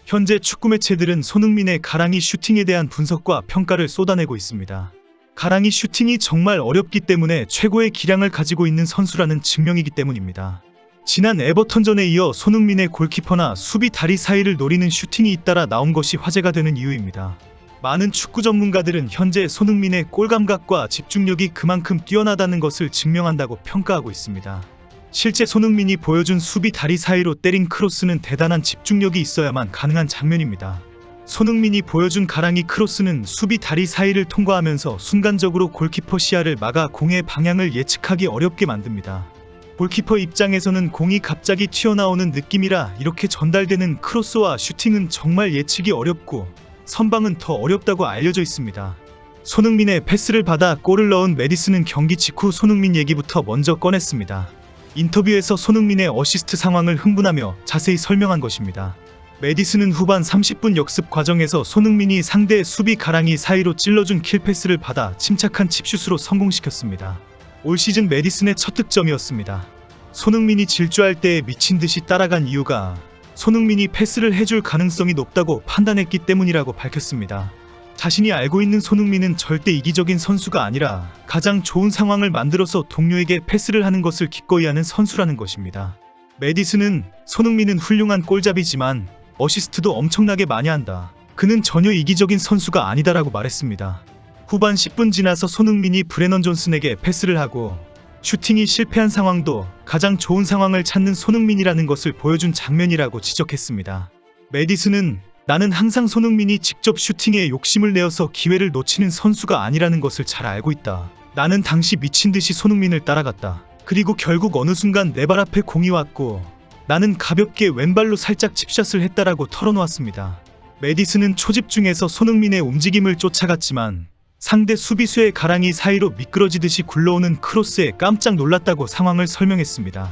현재 축구 매체들은 손흥민의 가랑이 슈팅에 대한 분석과 평가를 쏟아내고 있습니다. 가랑이 슈팅이 정말 어렵기 때문에 최고의 기량을 가지고 있는 선수라는 증명이기 때문입니다. 지난 에버턴전에 이어 손흥민의 골키퍼나 수비 다리 사이를 노리는 슈팅이 잇따라 나온 것이 화제가 되는 이유입니다. 많은 축구 전문가들은 현재 손흥민의 골 감각과 집중력이 그만큼 뛰어나다는 것을 증명한다고 평가하고 있습니다. 실제 손흥민이 보여준 수비 다리 사이로 때린 크로스는 대단한 집중력이 있어야만 가능한 장면입니다. 손흥민이 보여준 가랑이 크로스는 수비 다리 사이를 통과하면서 순간적으로 골키퍼 시야를 막아 공의 방향을 예측하기 어렵게 만듭니다. 골키퍼 입장에서는 공이 갑자기 튀어나오는 느낌이라 이렇게 전달되는 크로스와 슈팅은 정말 예측이 어렵고 선방은 더 어렵다고 알려져 있습니다. 손흥민의 패스를 받아 골을 넣은 메디슨은 경기 직후 손흥민 얘기부터 먼저 꺼냈습니다. 인터뷰에서 손흥민의 어시스트 상황을 흥분하며 자세히 설명한 것입니다. 메디슨은 후반 30분 역습 과정에서 손흥민이 상대 수비 가랑이 사이로 찔러준 킬패스를 받아 침착한 칩슛으로 성공시켰습니다. 올 시즌 메디슨의 첫 득점이었습니다. 손흥민이 질주할 때에 미친듯이 따라간 이유가 손흥민이 패스를 해줄 가능성이 높다고 판단했기 때문이라고 밝혔습니다. 자신이 알고 있는 손흥민은 절대 이기적인 선수가 아니라 가장 좋은 상황을 만들어서 동료에게 패스를 하는 것을 기꺼이 하는 선수라는 것입니다. 메디슨은 손흥민은 훌륭한 골잡이지만 어시스트도 엄청나게 많이 한다. 그는 전혀 이기적인 선수가 아니다라고 말했습니다. 후반 10분 지나서 손흥민이 브레넌 존슨에게 패스를 하고 슈팅이 실패한 상황도 가장 좋은 상황을 찾는 손흥민이라는 것을 보여준 장면이라고 지적했습니다. 메디슨은 나는 항상 손흥민이 직접 슈팅에 욕심을 내어서 기회를 놓치는 선수가 아니라는 것을 잘 알고 있다. 나는 당시 미친듯이 손흥민을 따라갔다. 그리고 결국 어느 순간 내 발 앞에 공이 왔고 나는 가볍게 왼발로 살짝 칩샷을 했다라고 털어놓았습니다. 메디슨은 초집중해서 손흥민의 움직임을 쫓아갔지만 상대 수비수의 가랑이 사이로 미끄러지듯이 굴러오는 크로스에 깜짝 놀랐다고 상황을 설명했습니다.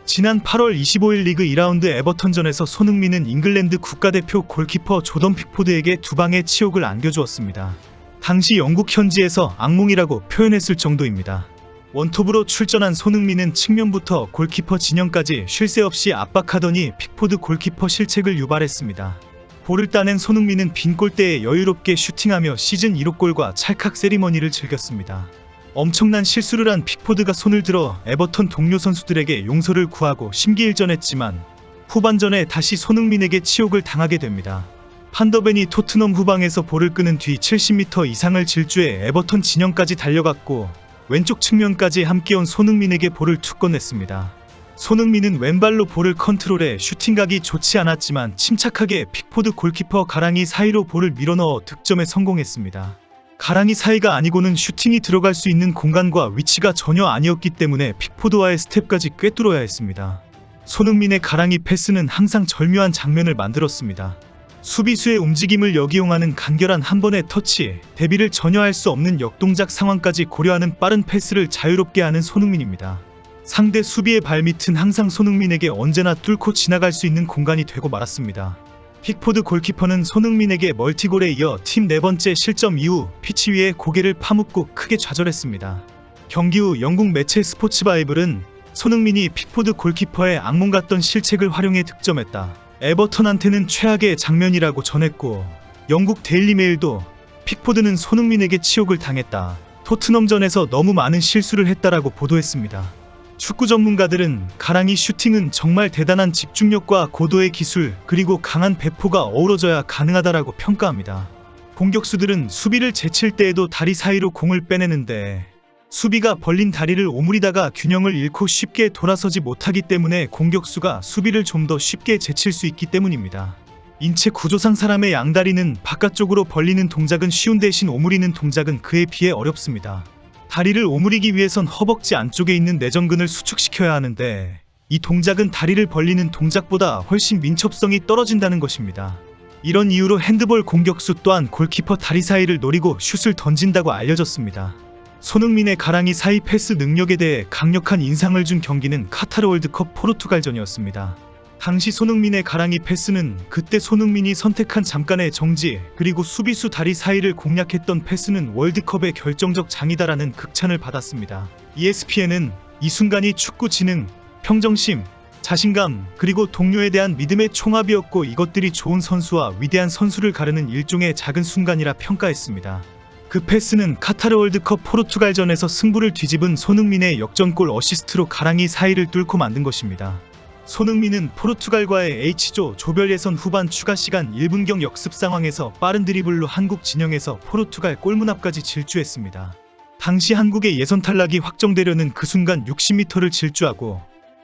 지난 8월 25일 리그 2라운드 에버턴전에서 손흥민은 잉글랜드 국가대표 골키퍼 조던 픽포드에게 두 방의 치욕을 안겨주었습니다. 당시 영국 현지에서 악몽이라고 표현했을 정도입니다. 원톱으로 출전한 손흥민은 측면부터 골키퍼 진영까지 쉴 새 없이 압박하더니 픽포드 골키퍼 실책을 유발했습니다. 볼을 따낸 손흥민은 빈 골대에 여유롭게 슈팅하며 시즌 1호 골과 찰칵 세리머니를 즐겼습니다. 엄청난 실수를 한 픽포드가 손을 들어 에버턴 동료 선수들에게 용서를 구하고 심기일전했지만 후반전에 다시 손흥민에게 치욕을 당하게 됩니다. 판더벤이 토트넘 후방에서 볼을 끄는 뒤 70m 이상을 질주해 에버턴 진영까지 달려갔고 왼쪽 측면까지 함께 온 손흥민에게 볼을 툭 건넸습니다. 손흥민은 왼발로 볼을 컨트롤해 슈팅각이 좋지 않았지만 침착하게 픽포드 골키퍼 가랑이 사이로 볼을 밀어넣어 득점에 성공했습니다. 가랑이 사이가 아니고는 슈팅이 들어갈 수 있는 공간과 위치가 전혀 아니었기 때문에 픽포드와의 스텝까지 꿰뚫어야 했습니다. 손흥민의 가랑이 패스는 항상 절묘한 장면을 만들었습니다. 수비수의 움직임을 역이용하는 간결한 한 번의 터치, 대비를 전혀 할 수 없는 역동작 상황까지 고려하는 빠른 패스를 자유롭게 하는 손흥민입니다. 상대 수비의 발밑은 항상 손흥민에게 언제나 뚫고 지나갈 수 있는 공간이 되고 말았습니다. 픽포드 골키퍼는 손흥민에게 멀티골에 이어 팀 4번째 실점 이후 피치 위에 고개를 파묻고 크게 좌절했습니다. 경기 후 영국 매체 스포츠바이블은 손흥민이 픽포드 골키퍼의 악몽 같던 실책을 활용해 득점했다. 에버턴한테는 최악의 장면이라고 전했고 영국 데일리메일도 픽포드는 손흥민에게 치욕을 당했다. 토트넘전에서 너무 많은 실수를 했다라고 보도했습니다. 축구 전문가들은 가랑이 슈팅은 정말 대단한 집중력과 고도의 기술 그리고 강한 배포가 어우러져야 가능하다라고 평가합니다. 공격수들은 수비를 제칠 때에도 다리 사이로 공을 빼내는데 수비가 벌린 다리를 오므리다가 균형을 잃고 쉽게 돌아서지 못하기 때문에 공격수가 수비를 좀 더 쉽게 제칠 수 있기 때문입니다. 인체 구조상 사람의 양다리는 바깥쪽으로 벌리는 동작은 쉬운 대신 오므리는 동작은 그에 비해 어렵습니다. 다리를 오므리기 위해선 허벅지 안쪽에 있는 내전근을 수축시켜야 하는데 이 동작은 다리를 벌리는 동작보다 훨씬 민첩성이 떨어진다는 것입니다. 이런 이유로 핸드볼 공격수 또한 골키퍼 다리 사이를 노리고 슛을 던진다고 알려졌습니다. 손흥민의 가랑이 사이 패스 능력에 대해 강력한 인상을 준 경기는 카타르 월드컵 포르투갈전이었습니다. 당시 손흥민의 가랑이 패스는 그때 손흥민이 선택한 잠깐의 정지 그리고 수비수 다리 사이를 공략했던 패스는 월드컵의 결정적 장이다라는 극찬을 받았습니다. ESPN은 이 순간이 축구 지능, 평정심, 자신감, 그리고 동료에 대한 믿음의 총합이었고 이것들이 좋은 선수와 위대한 선수를 가르는 일종의 작은 순간이라 평가했습니다. 그 패스는 카타르 월드컵 포르투갈전에서 승부를 뒤집은 손흥민의 역전골 어시스트로 가랑이 사이를 뚫고 만든 것입니다. 손흥민은 포르투갈과의 H조 조별 예선 후반 추가 시간 1분경 역습 상황에서 빠른 드리블로 한국 진영에서 포르투갈 골문 앞까지 질주했습니다. 당시 한국의 예선 탈락이 확정되려는 그 순간 60m를 질주하고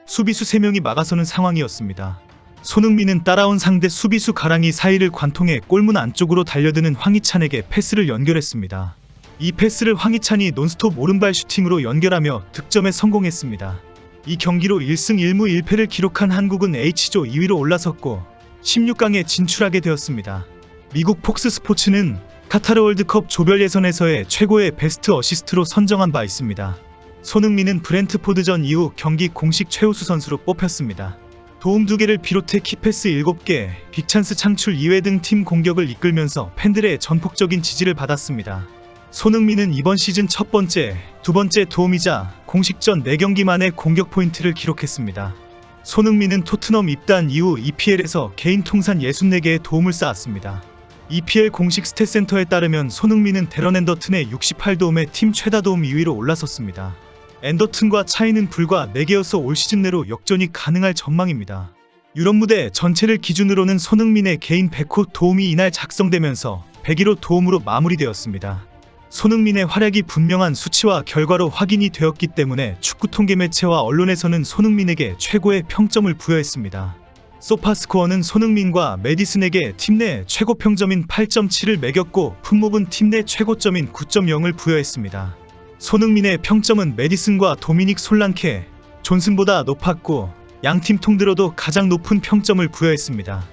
수비수 3명이 막아서는 상황이었습니다. 손흥민은 따라온 상대 수비수 가랑이 사이를 관통해 골문 안쪽으로 달려드는 황희찬에게 패스를 연결했습니다. 이 패스를 황희찬이 논스톱 오른발 슈팅으로 연결하며 득점에 성공했습니다. 이 경기로 1승 1무 1패를 기록한 한국은 H조 2위로 올라섰고 16강에 진출하게 되었습니다. 미국 폭스 스포츠는 카타르 월드컵 조별 예선에서의 최고의 베스트 어시스트로 선정한 바 있습니다. 손흥민은 브렌트포드전 이후 경기 공식 최우수 선수로 뽑혔습니다. 도움 2개를 비롯해 키패스 7개, 빅찬스 창출 2회 등 팀 공격을 이끌면서 팬들의 전폭적인 지지를 받았습니다. 손흥민은 이번 시즌 첫 번째, 두 번째 도움이자 공식전 4경기 만에 공격 포인트를 기록했습니다. 손흥민은 토트넘 입단 이후 EPL에서 개인 통산 64개의 도움을 쌓았습니다. EPL 공식 스탯센터에 따르면 손흥민은 데런 앤더튼의 68도움에 팀 최다 도움 2위로 올라섰습니다. 앤더튼과 차이는 불과 4개여서 올 시즌 내로 역전이 가능할 전망입니다. 유럽 무대 전체를 기준으로는 손흥민의 개인 100호 도움이 이날 작성되면서 101호 도움으로 마무리되었습니다. 손흥민의 활약이 분명한 수치와 결과로 확인이 되었기 때문에 축구 통계 매체와 언론에서는 손흥민에게 최고의 평점을 부여했습니다. 소파스코어는 손흥민과 메디슨에게 팀 내 최고 평점인 8.7을 매겼고 풋몹은 팀 내 최고점인 9.0을 부여했습니다. 손흥민의 평점은 메디슨과 도미닉 솔랑케, 존슨보다 높았고 양팀 통들어도 가장 높은 평점을 부여했습니다.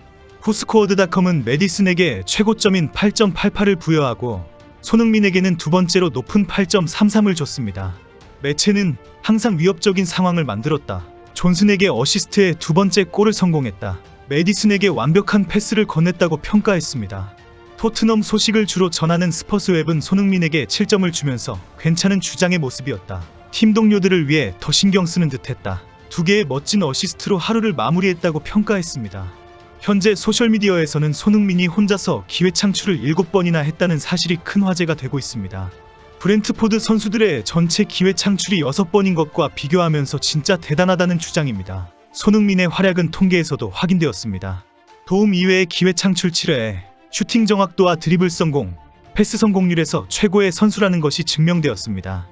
후스코어드닷컴은 메디슨에게 최고점인 8.88을 부여하고 손흥민에게는 두 번째로 높은 8.33을 줬습니다. 매체는 항상 위협적인 상황을 만들었다. 존슨에게 어시스트의 두 번째 골을 성공했다. 메디슨에게 완벽한 패스를 건넸다고 평가했습니다. 토트넘 소식을 주로 전하는 스퍼스웹은 손흥민에게 7점을 주면서 괜찮은 주장의 모습이었다. 팀 동료들을 위해 더 신경 쓰는 듯했다. 2개의 멋진 어시스트로 하루를 마무리했다고 평가했습니다. 현재 소셜미디어에서는 손흥민이 혼자서 기회 창출을 7번이나 했다는 사실이 큰 화제가 되고 있습니다. 브렌트포드 선수들의 전체 기회 창출이 6번인 것과 비교하면서 진짜 대단하다는 주장입니다. 손흥민의 활약은 통계에서도 확인되었습니다. 도움 이외의 기회 창출 7회, 슈팅 정확도와 드리블 성공, 패스 성공률에서 최고의 선수라는 것이 증명되었습니다.